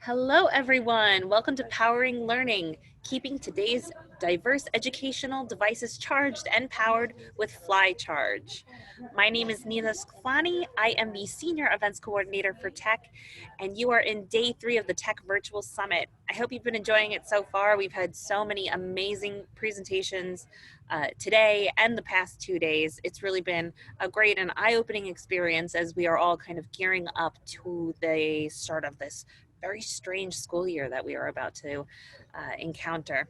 Hello, everyone. Welcome to Powering Learning, keeping today's diverse educational devices charged and powered with FLI Charge. My name is Nina Sclafani. I am the Senior Events Coordinator for Tech, and you are in day 3 of the Tech Virtual Summit. I hope you've been enjoying it so far. We've had so many amazing presentations today and the past 2 days. It's really been a great and eye-opening experience as we are all kind of gearing up to the start of this very strange school year that we are about to encounter.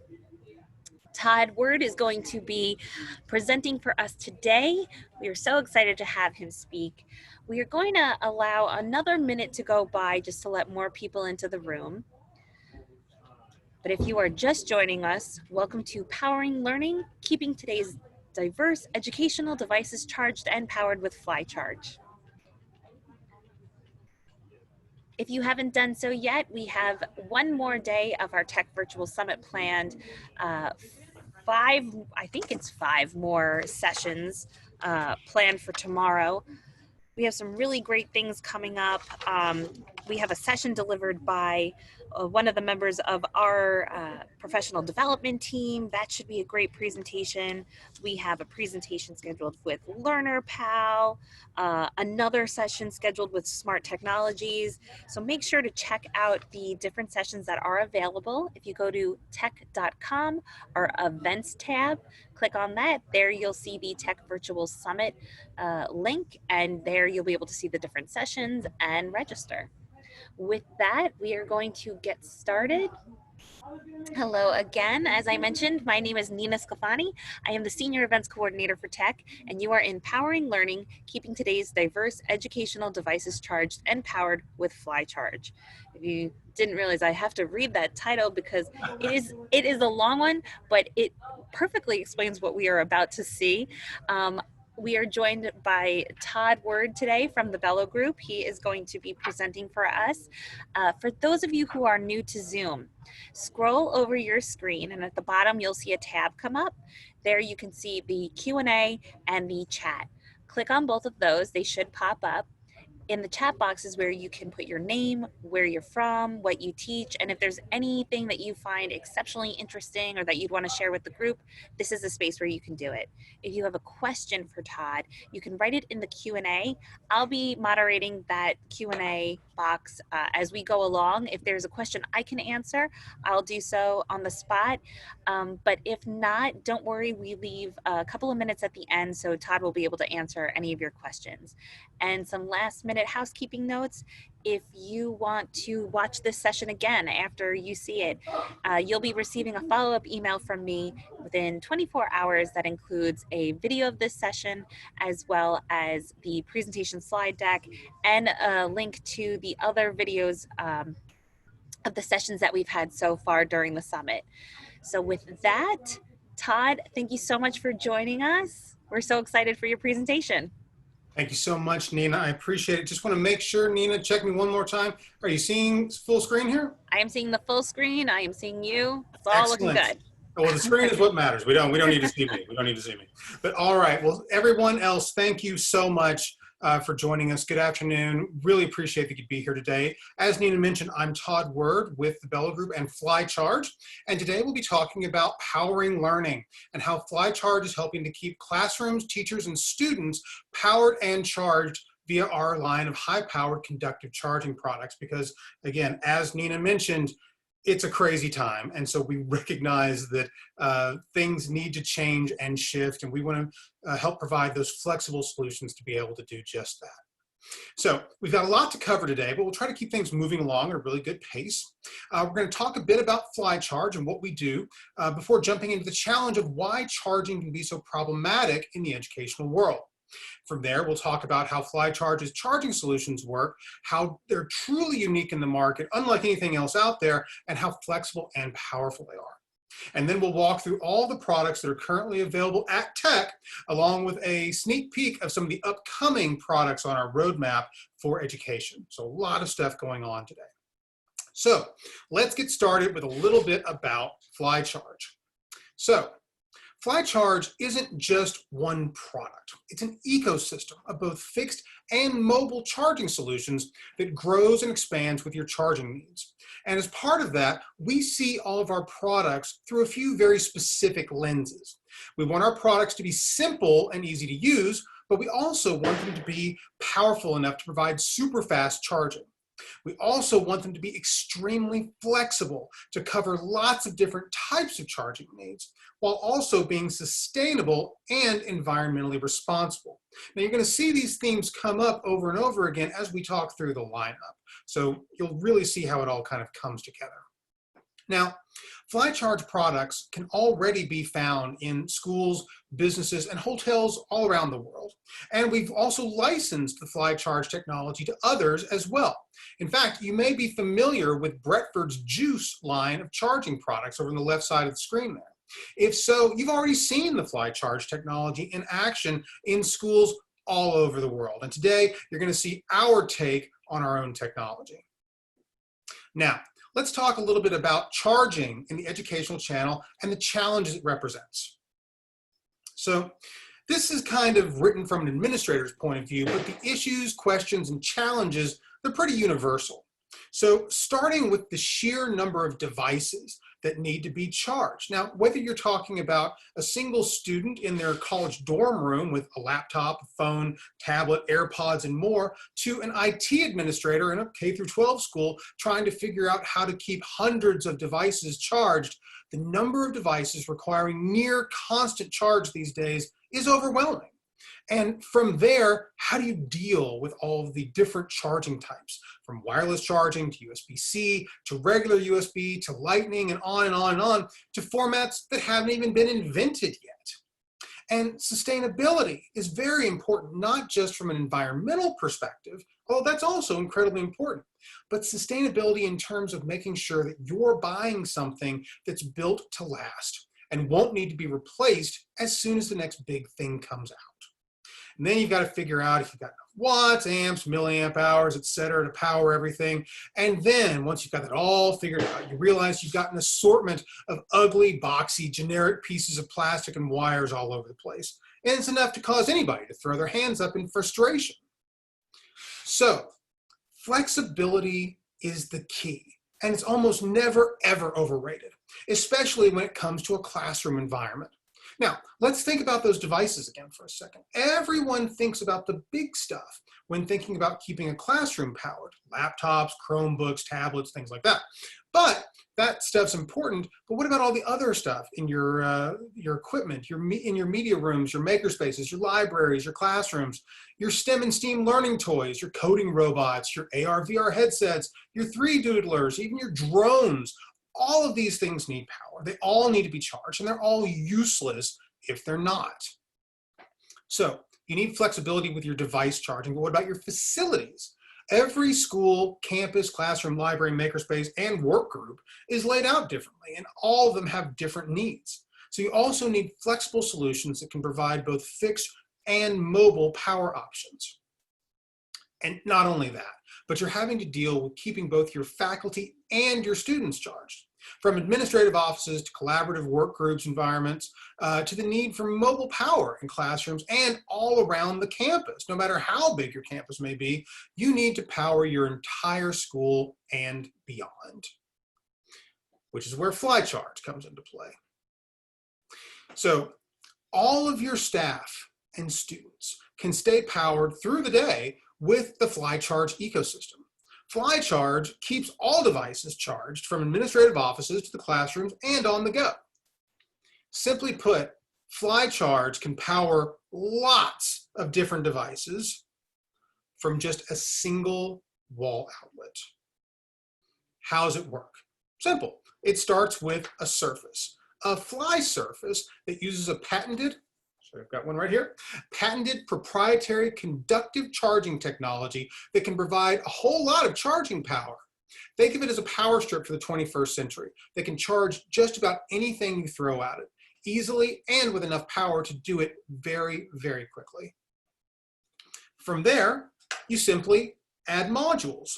Todd Word is going to be presenting for us today. We are so excited to have him speak. We are going to allow another minute to go by just to let more people into the room. But if you are just joining us, welcome to Powering Learning, keeping today's diverse educational devices charged and powered with FLI Charge. If you haven't done so yet, we have one more day of our Tech Virtual Summit planned. I think it's 5 more sessions planned for tomorrow. We have some really great things coming up. We have a session delivered by one of the members of our professional development team. That should be a great presentation. We have a presentation scheduled with LearnerPal, another session scheduled with Smart Technologies. So make sure to check out the different sessions that are available. If you go to tech.com, our events tab, click on that. There you'll see the Tech Virtual Summit link, and there you'll be able to see the different sessions and register. With that, we are going to get started. Hello again. As I mentioned, my name is Nina Sclafani. I am the Senior Events Coordinator for Tech, and you are in Powering Learning, keeping today's diverse educational devices charged and powered with FLI Charge. If you didn't realize, I have to read that title because it is a long one, but it perfectly explains what we are about to see. We are joined by Todd Word today from the Bellow group. He is going to be presenting for us. For those of you who are new to Zoom, scroll over your screen, and at the bottom you'll see a tab come up. There you can see the Q&A and the chat. Click on both of those. They should pop up. In the chat box is where you can put your name, where you're from, what you teach, and if there's anything that you find exceptionally interesting or that you'd want to share with the group, this is a space where you can do it. If you have a question for Todd, you can write it in the Q&A. I'll be moderating that Q&A box as we go along. If there's a question I can answer, I'll do so on the spot. But if not, don't worry, we leave a couple of minutes at the end so Todd will be able to answer any of your questions. And some last minute housekeeping notes. If you want to watch this session again after you see it, you'll be receiving a follow-up email from me within 24 hours that includes a video of this session, as well as the presentation slide deck and a link to the other videos of the sessions that we've had so far during the summit. So with that, Todd, thank you so much for joining us. We're so excited for your presentation. Thank you so much, Nina. I appreciate it. Just want to make sure, Nina, check me one more time. Are you seeing full screen here? I am seeing the full screen. I am seeing you. It's all looking good. Well, the screen is what matters. We don't need to see me. We don't need to see me. But all right. Well, everyone else, thank you so much for joining us. Good afternoon. Really appreciate that you'd be here today. As Nina mentioned, I'm Todd Word with the Bellow Group and FLI Charge. And today we'll be talking about powering learning and how FLI Charge is helping to keep classrooms, teachers, and students powered and charged via our line of high-powered conductive charging products. Because again, as Nina mentioned, it's a crazy time. And so we recognize that things need to change and shift, and we want to help provide those flexible solutions to be able to do just that. So we've got a lot to cover today, but we'll try to keep things moving along at a really good pace. We're going to talk a bit about FLI Charge and what we do before jumping into the challenge of why charging can be so problematic in the educational world. From there, we'll talk about how FLI Charge's charging solutions work, how they're truly unique in the market, unlike anything else out there, and how flexible and powerful they are. And then we'll walk through all the products that are currently available at Tech, along with a sneak peek of some of the upcoming products on our roadmap for education. So a lot of stuff going on today. So let's get started with a little bit about FLI Charge. So FLI Charge isn't just one product. It's an ecosystem of both fixed and mobile charging solutions that grows and expands with your charging needs. And as part of that, we see all of our products through a few very specific lenses. We want our products to be simple and easy to use, but we also want them to be powerful enough to provide super fast charging. We also want them to be extremely flexible to cover lots of different types of charging needs, while also being sustainable and environmentally responsible. Now you're going to see these themes come up over and over again as we talk through the lineup. So you'll really see how it all kind of comes together. Now, FLI Charge products can already be found in schools, businesses, and hotels all around the world. And we've also licensed the FLI Charge technology to others as well. In fact, you may be familiar with Bretford's Juice line of charging products over on the left side of the screen there. If so, you've already seen the FLI Charge technology in action in schools all over the world. And today, you're going to see our take on our own technology. Now, let's talk a little bit about charging in the educational channel and the challenges it represents. So this is kind of written from an administrator's point of view, but the issues, questions, and challenges, they're pretty universal. So starting with the sheer number of devices that need to be charged. Now, whether you're talking about a single student in their college dorm room with a laptop, a phone, tablet, AirPods, and more, to an IT administrator in a K-12 school trying to figure out how to keep hundreds of devices charged, the number of devices requiring near constant charge these days is overwhelming. And from there, how do you deal with all of the different charging types, from wireless charging to USB-C, to regular USB, to Lightning, and on and on and on, to formats that haven't even been invented yet. And sustainability is very important, not just from an environmental perspective, although that's also incredibly important, but sustainability in terms of making sure that you're buying something that's built to last and won't need to be replaced as soon as the next big thing comes out. And then you've got to figure out if you've got enough watts, amps, milliamp hours, et cetera, to power everything. And then once you've got that all figured out, you realize you've got an assortment of ugly, boxy, generic pieces of plastic and wires all over the place. And it's enough to cause anybody to throw their hands up in frustration. So flexibility is the key. And it's almost never, ever overrated, especially when it comes to a classroom environment. Now, let's think about those devices again for a second. Everyone thinks about the big stuff when thinking about keeping a classroom powered, laptops, Chromebooks, tablets, things like that. But that stuff's important, but what about all the other stuff in your equipment, in your media rooms, your makerspaces, your libraries, your classrooms, your STEM and STEAM learning toys, your coding robots, your AR, VR headsets, your 3D-doodlers, even your drones? All of these things need power. They all need to be charged, and they're all useless if they're not. So you need flexibility with your device charging, but what about your facilities? Every school, campus, classroom, library, makerspace, and work group is laid out differently, and all of them have different needs. So you also need flexible solutions that can provide both fixed and mobile power options. And not only that, but you're having to deal with keeping both your faculty and your students charged. From administrative offices to collaborative work groups environments, to the need for mobile power in classrooms and all around the campus. No matter how big your campus may be, you need to power your entire school and beyond, which is where FLI Charge comes into play. So all of your staff and students can stay powered through the day with the FLI Charge ecosystem. FLI Charge keeps all devices charged from administrative offices to the classrooms and on the go. Simply put, FLI Charge can power lots of different devices from just a single wall outlet. How does it work? Simple. It starts with a surface, a FLI surface that uses a patented, so I've got one right here, patented proprietary conductive charging technology that can provide a whole lot of charging power. Think of it as a power strip for the 21st century that can charge just about anything you throw at it, easily and with enough power to do it very, very quickly. From there, you simply add modules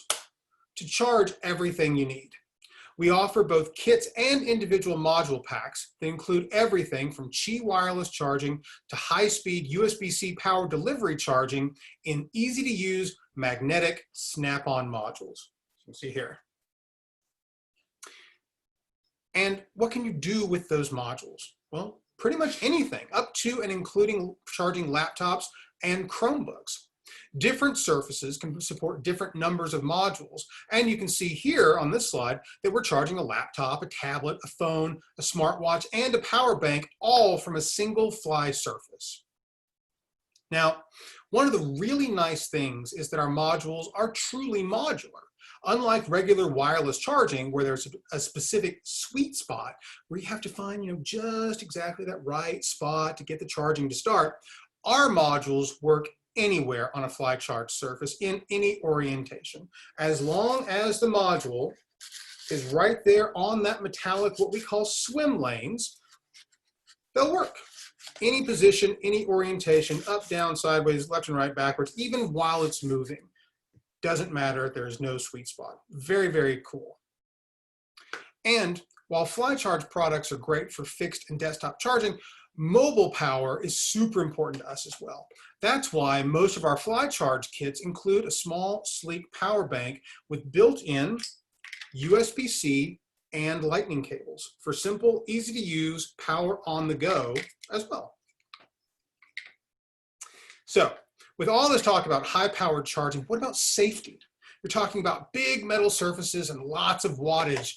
to charge everything you need. We offer both kits and individual module packs that include everything from Qi wireless charging to high-speed USB-C power delivery charging in easy-to-use magnetic snap-on modules. You can see here. And what can you do with those modules? Well, pretty much anything, up to and including charging laptops and Chromebooks. Different surfaces can support different numbers of modules. And you can see here on this slide that we're charging a laptop, a tablet, a phone, a smartwatch, and a power bank, all from a single FLI surface. Now, one of the really nice things is that our modules are truly modular. Unlike regular wireless charging, where there's a specific sweet spot where you have to find, just exactly that right spot to get the charging to start, our modules work anywhere on a FLI Charge surface in any orientation. As long as the module is right there on that metallic, what we call swim lanes, they'll work. Any position, any orientation, up, down, sideways, left and right, backwards, even while it's moving. Doesn't matter, there's no sweet spot. Very, very cool. And while FLI Charge products are great for fixed and desktop charging, mobile power is super important to us as well. That's why most of our FLI Charge kits include a small, sleek power bank with built-in USB-C and lightning cables for simple, easy-to-use power on the go as well. So, with all this talk about high-powered charging, what about safety? You're talking about big metal surfaces and lots of wattage.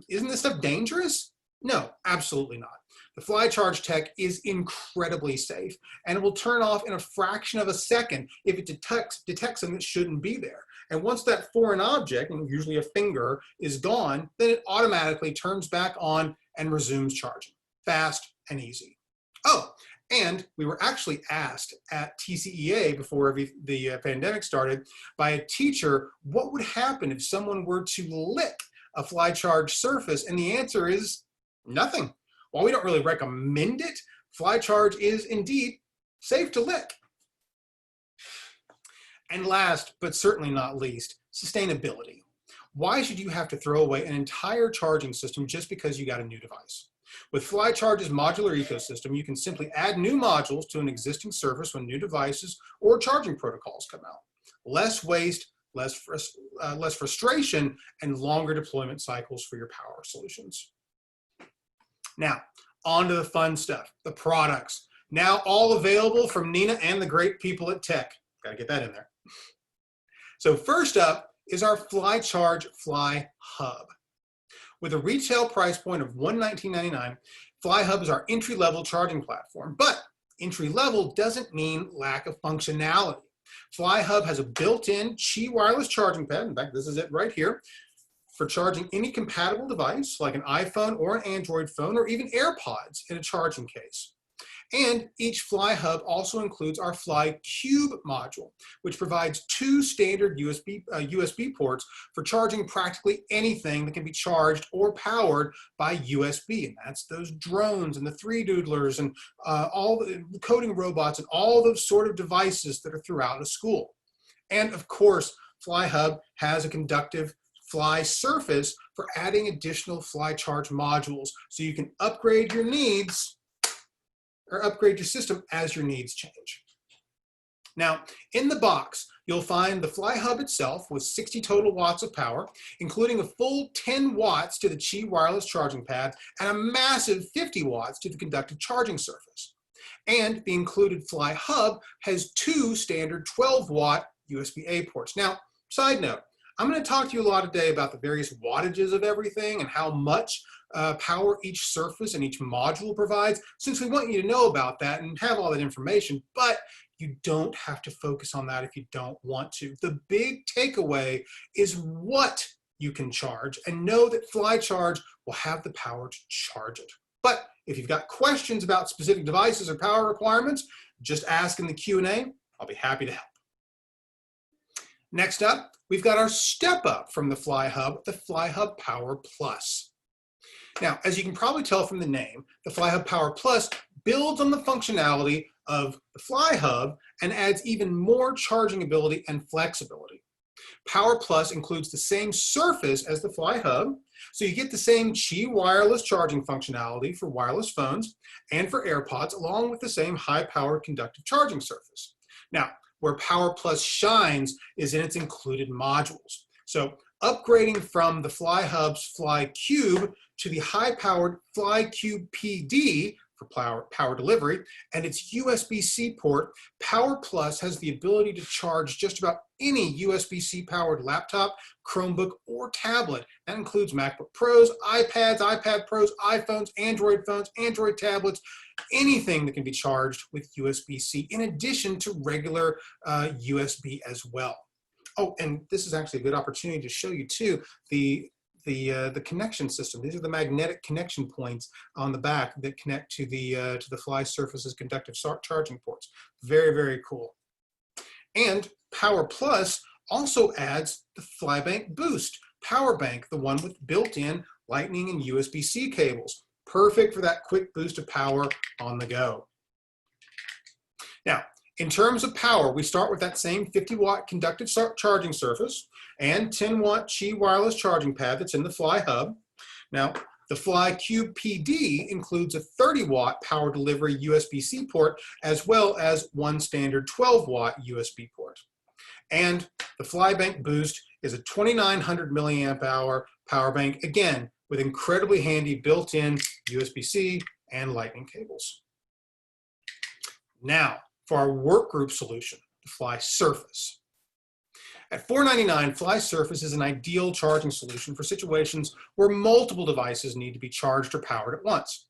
Isn't this stuff dangerous? No, absolutely not. The FLI Charge tech is incredibly safe, and it will turn off in a fraction of a second if it detects something that shouldn't be there. And once that foreign object, and usually a finger, is gone, then it automatically turns back on and resumes charging. Fast and easy. Oh, and we were actually asked at TCEA before the pandemic started by a teacher what would happen if someone were to lick a FLI Charge surface, and the answer is nothing. While we don't really recommend it, FLI Charge is indeed safe to lick. And last, but certainly not least, sustainability. Why should you have to throw away an entire charging system just because you got a new device? With FLI Charge's modular ecosystem, you can simply add new modules to an existing surface when new devices or charging protocols come out. Less waste, less frustration, and longer deployment cycles for your power solutions. Now, on to the fun stuff, the products. Now all available from Nina and the great people at Tech. Gotta get that in there. So first up is our FLI Charge FLI Hub. With a retail price point of $119.99, FLI Hub is our entry-level charging platform. But entry-level doesn't mean lack of functionality. FLI Hub has a built-in Qi wireless charging pad. In fact, this is it right here, for charging any compatible device like an iPhone or an Android phone or even AirPods in a charging case. And each FLI Hub also includes our FLI Cube module, which provides 2 standard USB ports for charging practically anything that can be charged or powered by USB. And that's those drones and the 3-doodlers and all the coding robots and all those sort of devices that are throughout a school. And of course, FLI Hub has a conductive FLI surface for adding additional FLI Charge modules so you can upgrade your needs or upgrade your system as your needs change. Now, in the box, you'll find the FLI Hub itself with 60 total watts of power, including a full 10 watts to the Qi wireless charging pad and a massive 50 watts to the conductive charging surface. And the included FLI Hub has 2 standard 12-watt USB-A ports. Now, side note, I'm going to talk to you a lot today about the various wattages of everything and how much power each surface and each module provides, since we want you to know about that and have all that information, but you don't have to focus on that if you don't want to. The big takeaway is what you can charge, and know that FLI Charge will have the power to charge it. But if you've got questions about specific devices or power requirements, just ask in the Q&A. I'll be happy to help. Next up, we've got our step up from the FLI Hub, the FLI Hub Power Plus. Now, as you can probably tell from the name, the FLI Hub Power Plus builds on the functionality of the FLI Hub and adds even more charging ability and flexibility. Power Plus includes the same surface as the Fly Hub, so you get the same Qi wireless charging functionality for wireless phones and for AirPods, along with the same high-powered conductive charging surface. Now, where Power Plus shines is in its included modules. So upgrading from the Fly Hub's Fly Cube to the high-powered Fly Cube PD for power delivery and its USB-C port, Power Plus has the ability to charge just about any USB-C powered laptop, Chromebook, or tablet. That includes MacBook Pros, iPads, iPad Pros, iPhones, Android tablets, anything that can be charged with USB-C, in addition to regular USB as well. Oh, and this is actually a good opportunity to show you too the connection system. These are the magnetic connection points on the back that connect to the Fly Surface's conductive charging ports. Very, very cool. And Power Plus also adds the FlyBank Boost power bank, the one with built-in Lightning and USB-C cables. Perfect for that quick boost of power on the go. Now, in terms of power, we start with that same 50-watt conductive charging surface and 10-watt Qi wireless charging pad that's in the Fly Hub. Now, the Fly Cube PD includes a 30-watt power delivery USB-C port, as well as one standard 12-watt USB port. And the FlyBank Boost is a 2,900 milliamp hour power bank, again, with incredibly handy built-in USB-C and Lightning cables. Now, for our workgroup solution, the Fly Surface. At $499, Fly Surface is an ideal charging solution for situations where multiple devices need to be charged or powered at once.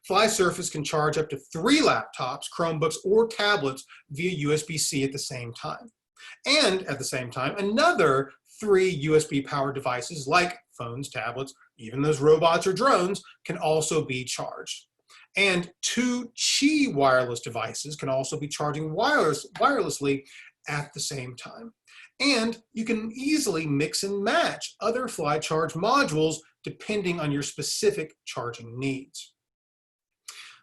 Fly Surface can charge up to 3 laptops, Chromebooks, or tablets via USB-C at the same time. And at the same time, another 3 USB-powered devices like phones, tablets, even those robots or drones can also be charged. And 2 Qi wireless devices can also be charging wirelessly at the same time. And you can easily mix and match other Fly Charge modules depending on your specific charging needs.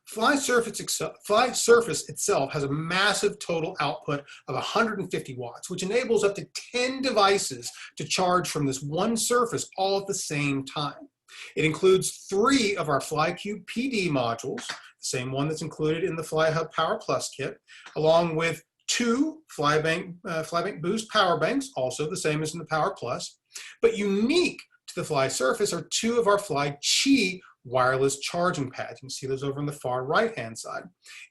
Fly Surface itself has a massive total output of 150 watts, which enables up to 10 devices to charge from this one surface all at the same time. It includes 3 of our Fly Cube PD modules, the same one that's included in the Fly Hub Power Plus kit, along with 2 FlyBank Boost power banks, also the same as in the Power Plus. But unique to the Fly Surface are 2 of our Fly Qi wireless charging pads. You can see those over on the far right-hand side,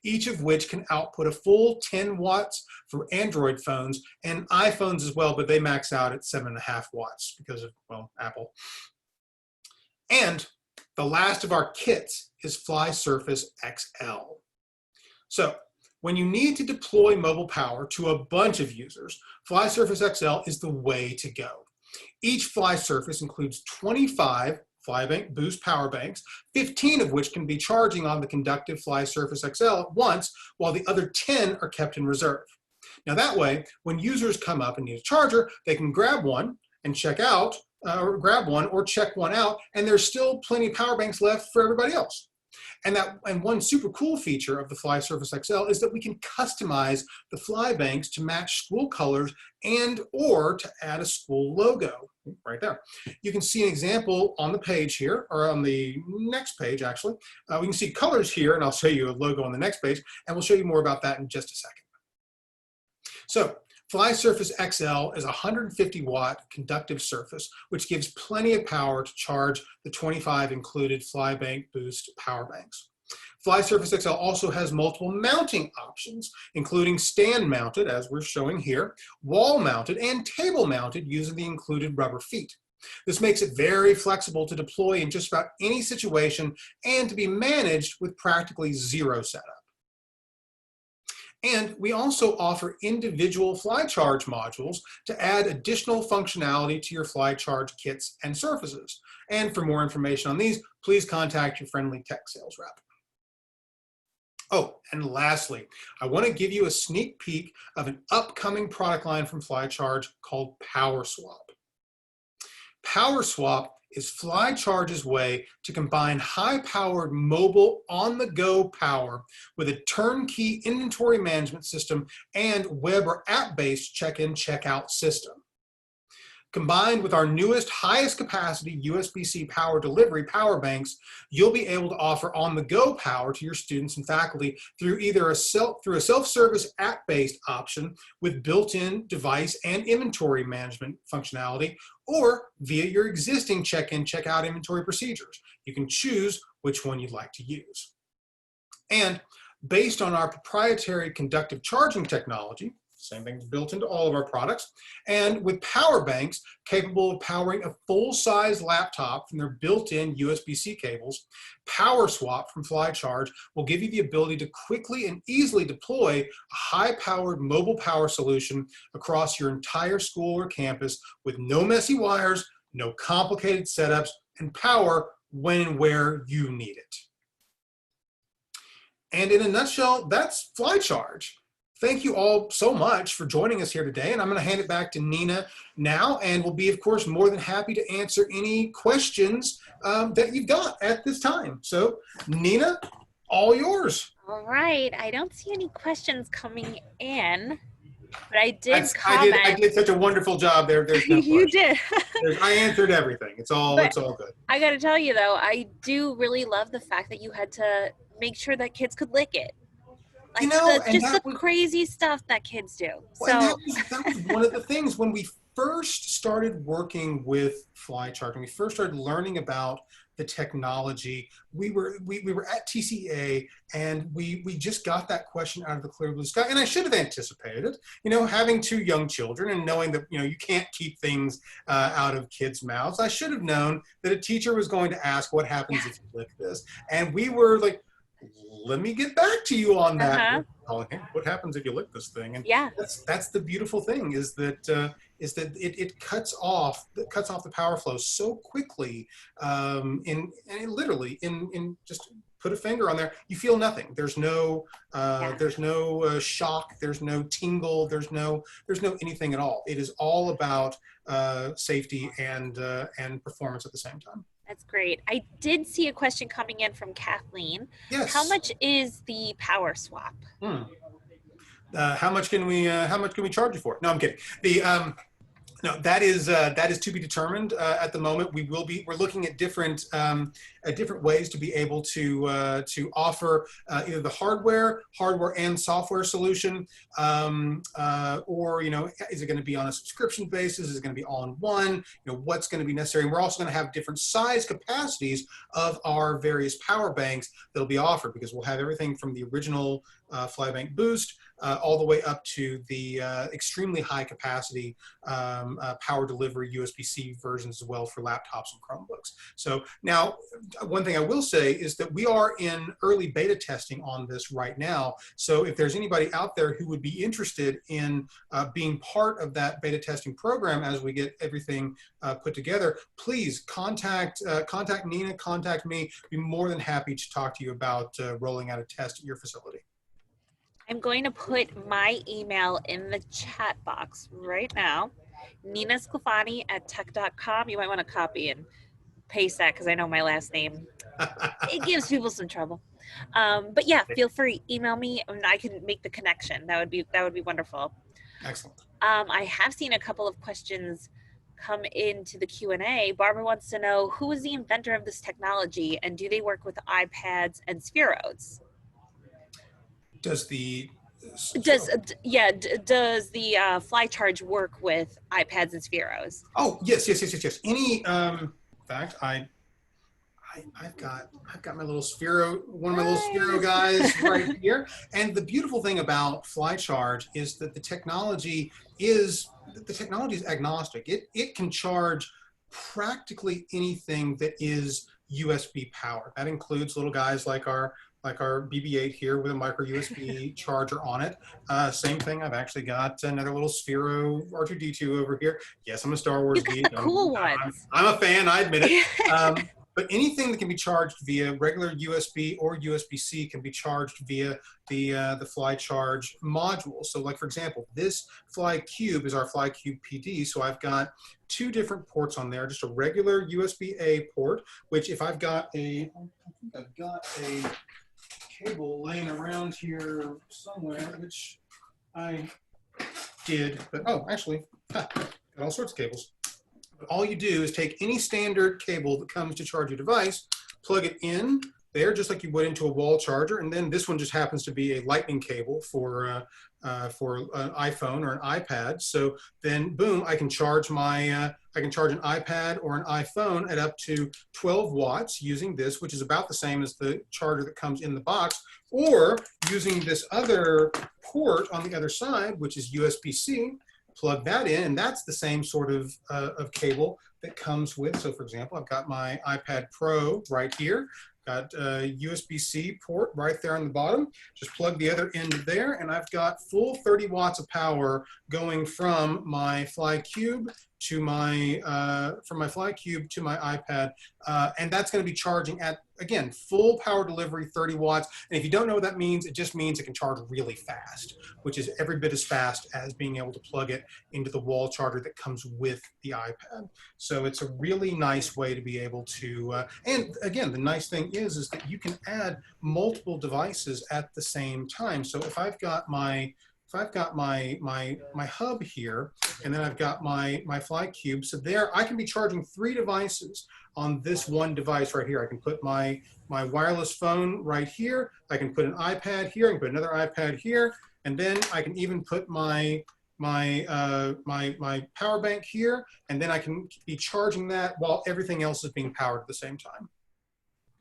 each of which can output a full 10 watts for Android phones and iPhones as well, but they max out at 7.5 watts because of, well, Apple. And the last of our kits is Fly Surface XL. So when you need to deploy mobile power to a bunch of users, Fly Surface XL is the way to go. Each Fly Surface includes 25 FlyBank Boost power banks, 15 of which can be charging on the conductive Fly Surface XL at once, while the other 10 are kept in reserve. Now that way, when users come up and need a charger, they can grab one and check out, or grab one or check one out, and there's still plenty of power banks left for everybody else. And one super cool feature of the Fly Surface XL is that we can customize the fly banks to match school colors and or to add a school logo right there. You can see an example on the page here, or on the next page actually. We can see colors here, and I'll show you a logo on the next page, and we'll show you more about that in just a second. So Fly Surface XL is a 150-watt conductive surface, which gives plenty of power to charge the 25 included FlyBank Boost power banks. Fly Surface XL also has multiple mounting options, including stand-mounted, as we're showing here, wall-mounted, and table-mounted using the included rubber feet. This makes it very flexible to deploy in just about any situation and to be managed with practically zero setup. And we also offer individual Fly Charge modules to add additional functionality to your Fly Charge kits and surfaces. And for more information on these, please contact your friendly tech sales rep. Oh, and lastly, I want to give you a sneak peek of an upcoming product line from Fly Charge called Power Swap. Power Swap is Fly Charge's way to combine high-powered mobile on-the-go power with a turnkey inventory management system and web or app-based check-in, check-out system. Combined with our newest, highest capacity USB-C power delivery power banks, you'll be able to offer on-the-go power to your students and faculty through either a self-service app-based option with built-in device and inventory management functionality, or via your existing check-in, check-out inventory procedures. You can choose which one you'd like to use. And based on our proprietary conductive charging technology, same thing built into all of our products, and with power banks capable of powering a full-size laptop from their built-in USB-C cables, Power Swap from FLI Charge will give you the ability to quickly and easily deploy a high-powered mobile power solution across your entire school or campus with no messy wires, no complicated setups, and power when and where you need it. And in a nutshell, that's FLI Charge. Thank you all so much for joining us here today, and I'm going to hand it back to Nina now, and we'll be, of course, more than happy to answer any questions that you've got at this time. So, Nina, all yours. All right. I don't see any questions coming in, but I did comment. I did such a wonderful job there. There's no You did. I answered everything. It's all good. I got to tell you, though, I do really love the fact that you had to make sure that kids could lick it. Like, you know, the crazy stuff that kids do. Well, that was one of the things when we first started working with FLI Charge, when we first started learning about the technology, we were at TCA, and we just got that question out of the clear blue sky. And I should have anticipated it, you know, having 2 young children and knowing that, you know, you can't keep things out of kids' mouths. I should have known that a teacher was going to ask, what happens if you lick this? And we were like, let me get back to you on that. What happens if you lick this thing? And that's the beautiful thing, is that it cuts off the power flow so quickly. Literally in just put a finger on there, you feel nothing. There's no shock. There's no tingle. There's no anything at all. It is all about safety and performance at the same time. That's great. I did see a question coming in from Kathleen. Yes. How much is the Power Swap? How much can we charge you for it? No, I'm kidding. No, that is to be determined at the moment. We're looking at different ways to be able to offer either the hardware and software solution, or, you know, is it going to be on a subscription basis? Is it going to be all in one? You know, what's going to be necessary? And we're also going to have different size capacities of our various power banks that'll be offered, because we'll have everything from the original FlyBank Boost all the way up to the extremely high capacity power delivery USB-C versions as well for laptops and Chromebooks. So now, one thing I will say is that we are in early beta testing on this right now. So if there's anybody out there who would be interested in being part of that beta testing program as we get everything put together, please contact Nina, contact me. I'd be more than happy to talk to you about rolling out a test at your facility. I'm going to put my email in the chat box right now. Nina Sclafani@tech.com. You might want to copy and paste that, because I know my last name, it gives people some trouble. But yeah, feel free, email me and I can make the connection. That would be wonderful. Excellent. I have seen a couple of questions come into the Q&A. Barbara wants to know, who is the inventor of this technology, and do they work with iPads and Spheros? Does the FLI Charge work with iPads and Spheros? Oh, yes. Any in fact, I've got my little Sphero, one of my little Sphero guys right here. And the beautiful thing about FLI Charge is that the technology is agnostic. It can charge practically anything that is USB powered. That includes little guys like our BB-8 here with a micro USB charger on it. Same thing, I've actually got another little Sphero R2-D2 over here. Yes, I'm a Star Wars geek. You got the cool ones. I'm a fan, I admit it. But anything that can be charged via regular USB or USB-C can be charged via the FLI Charge module. So, like, for example, this FLI Cube is our FLI Cube PD. So I've got 2 different ports on there, just a regular USB-A port, which if I've got a cable laying around here somewhere, which I did, but oh, actually, got all sorts of cables. All you do is take any standard cable that comes to charge your device, plug it in there just like you would into a wall charger, and then this one just happens to be a lightning cable for an iPhone or an iPad. So then, boom, I can charge I can charge an iPad or an iPhone at up to 12 watts using this, which is about the same as the charger that comes in the box, or using this other port on the other side, which is USB-C. Plug that in, and that's the same sort of cable that comes with. So, for example, I've got my iPad Pro right here. Got a USB-C port right there on the bottom. Just plug the other end there, and I've got full 30 watts of power going from my FLI Cube to my iPad, and that's going to be charging at, again, full power delivery, 30 watts. And if you don't know what that means, it just means it can charge really fast, which is every bit as fast as being able to plug it into the wall charger that comes with the iPad. So it's a really nice way to be able to, and again, the nice thing is that you can add multiple devices at the same time. So if I've got my hub here, and then I've got my FLI Cube. So there, I can be charging 3 devices on this one device right here. I can put my wireless phone right here. I can put an iPad here. I can put another iPad here, and then I can even put my power bank here, and then I can be charging that while everything else is being powered at the same time.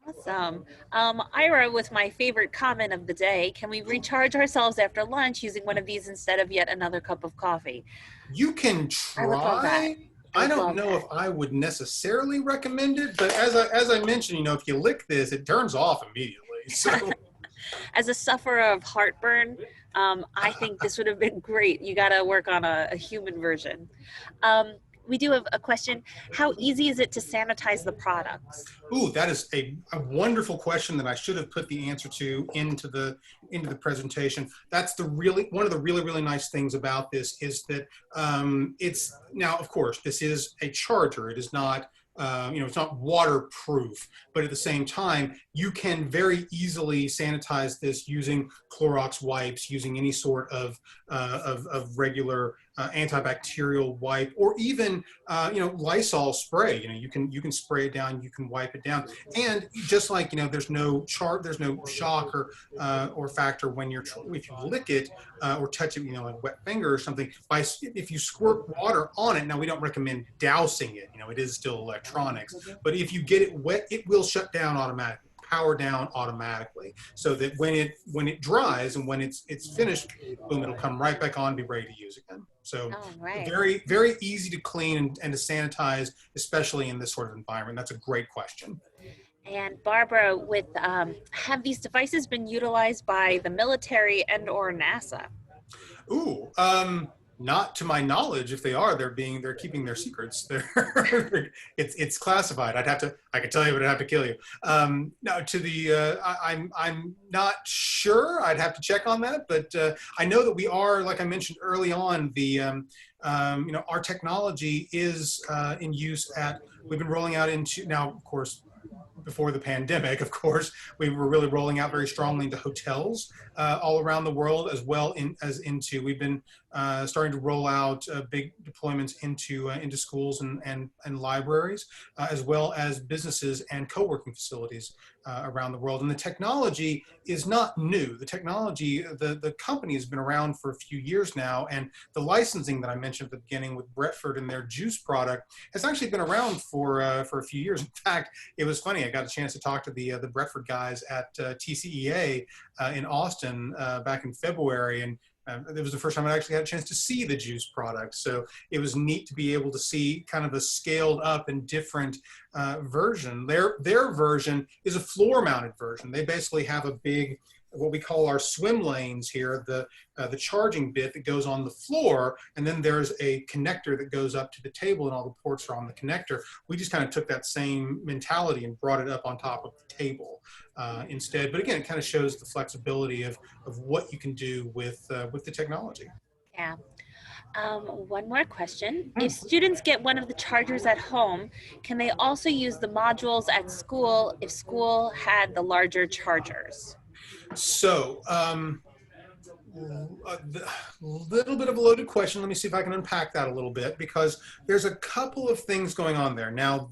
Awesome. Ira, with my favorite comment of the day, can we recharge ourselves after lunch using one of these instead of yet another cup of coffee? You can try. I don't know if I would necessarily recommend it, but as I mentioned, you know, if you lick this, it turns off immediately. So. As a sufferer of heartburn, I think this would have been great. You got to work on a human version. We do have a question. How easy is it to sanitize the products? Ooh, that is a wonderful question that I should have put the answer to into the presentation. That's one of the really nice things about this is that it's now, of course, this is a charger. It is not it's not waterproof, but at the same time, you can very easily sanitize this using Clorox wipes, using any sort of regular antibacterial wipe, or even Lysol spray. You can spray it down, you can wipe it down, and just like there's no shock or factor when if you lick it or touch it, a wet finger or something. If you squirt water on it, now we don't recommend dousing it. It is still electronics, but if you get it wet, it will shut down automatically. Power down automatically, so that when it dries and when it's finished, boom, it'll come right back on, be ready to use again. So very easy to clean and to sanitize, especially in this sort of environment. That's a great question. And Barbara, have these devices been utilized by the military and or NASA? Ooh, not to my knowledge. If they are, they're keeping their secrets. It's classified. I could tell you, but I'd have to kill you. No, I'm not sure. I'd have to check on that. But I know that we are, like I mentioned early on, our technology is in use we've been rolling out into, now, of course, before the pandemic, of course, we were really rolling out very strongly into hotels all around the world, as well we've been starting to roll out big deployments into schools and libraries, as well as businesses and co-working facilities around the world. And the technology is not new. The technology, the company has been around for a few years now, and the licensing that I mentioned at the beginning with Bretford and their juice product has actually been around for a few years. In fact, it was funny. I got a chance to talk to the Bretford guys at TCEA in Austin back in February, and it was the first time I actually had a chance to see the juice product. So it was neat to be able to see kind of a scaled up and different version. Their version is a floor mounted version. They basically have a big, what we call our swim lanes here, the charging bit that goes on the floor, and then there's a connector that goes up to the table, and all the ports are on the connector. We just kind of took that same mentality and brought it up on top of the table instead. But again, it kind of shows the flexibility of what you can do with the technology. Yeah. One more question. If students get one of the chargers at home, can they also use the modules at school if school had the larger chargers? So A little bit of a loaded question. Let me see if I can unpack that a little bit, because there's a couple of things going on there. Now,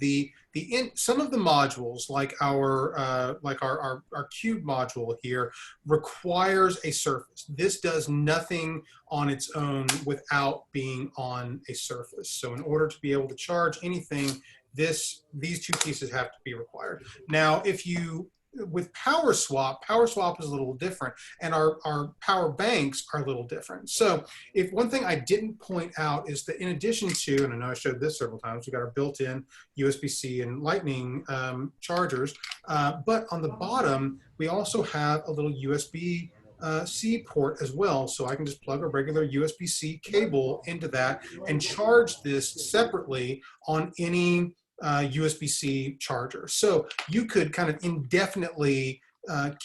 some of the modules, like our cube module here, requires a surface. This does nothing on its own without being on a surface. So in order to be able to charge anything, these two pieces have to be required. Now, with power swap is a little different, and our power banks are a little different. So if one thing I didn't point out is that in addition to, and I know I showed this several times, we got our built-in USB-C and Lightning chargers, but on the bottom, we also have a little USB-C port as well. So I can just plug a regular USB-C cable into that and charge this separately on any USB-C charger. So you could kind of indefinitely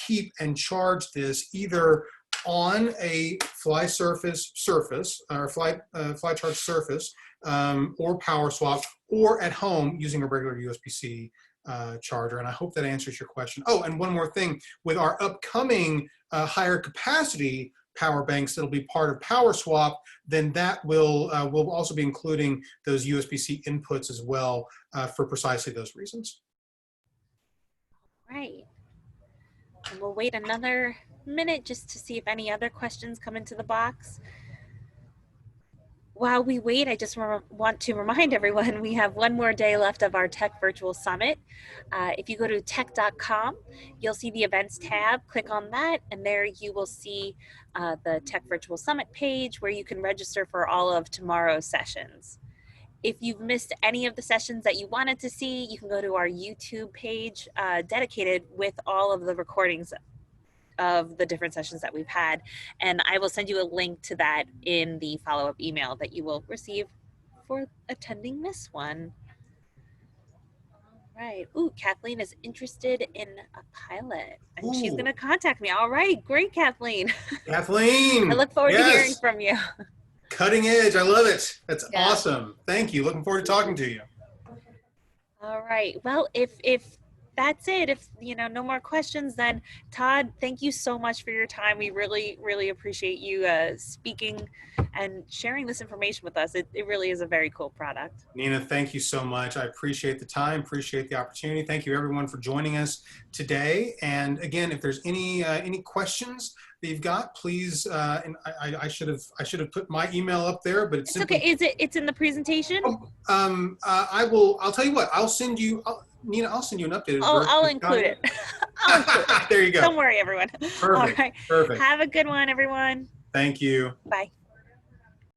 keep and charge this either on a FLI surface or FLI Charge surface, or power swap, or at home using a regular USB-C charger. And I hope that answers your question. Oh, and one more thing, with our upcoming higher capacity power banks that'll be part of power swap, then that will also be including those USB-C inputs as well, for precisely those reasons. Right. And we'll wait another minute just to see if any other questions come into the box. While we wait, I just want to remind everyone we have one more day left of our Tech Virtual Summit. If you go to tech.com, you'll see the events tab. Click on that, and there you will see the Tech Virtual Summit page where you can register for all of tomorrow's sessions. If you've missed any of the sessions that you wanted to see, you can go to our YouTube page dedicated with all of the recordings of the different sessions that we've had. And I will send you a link to that in the follow-up email that you will receive for attending this one. All right. Ooh, Kathleen is interested in a pilot, and she's going to contact me. All right. Great, Kathleen. Kathleen. I look forward to hearing from you. Cutting edge. I love it. That's awesome. Thank you. Looking forward to talking to you. All right. Well, if that's it, if no more questions, then Todd, thank you so much for your time. We really, really appreciate you speaking and sharing this information with us. It really is a very cool product. Nina, thank you so much. I appreciate the time, appreciate the opportunity. Thank you everyone for joining us today. And again, if there's any questions that you've got, please, and I should have put my email up there, but it's okay. It's in the presentation? I'll tell you what, Nina, I'll send you an updated version. I'll include it. I'll include it. There you go. Don't worry, everyone. Perfect. All right. Perfect. Have a good one, everyone. Thank you. Bye.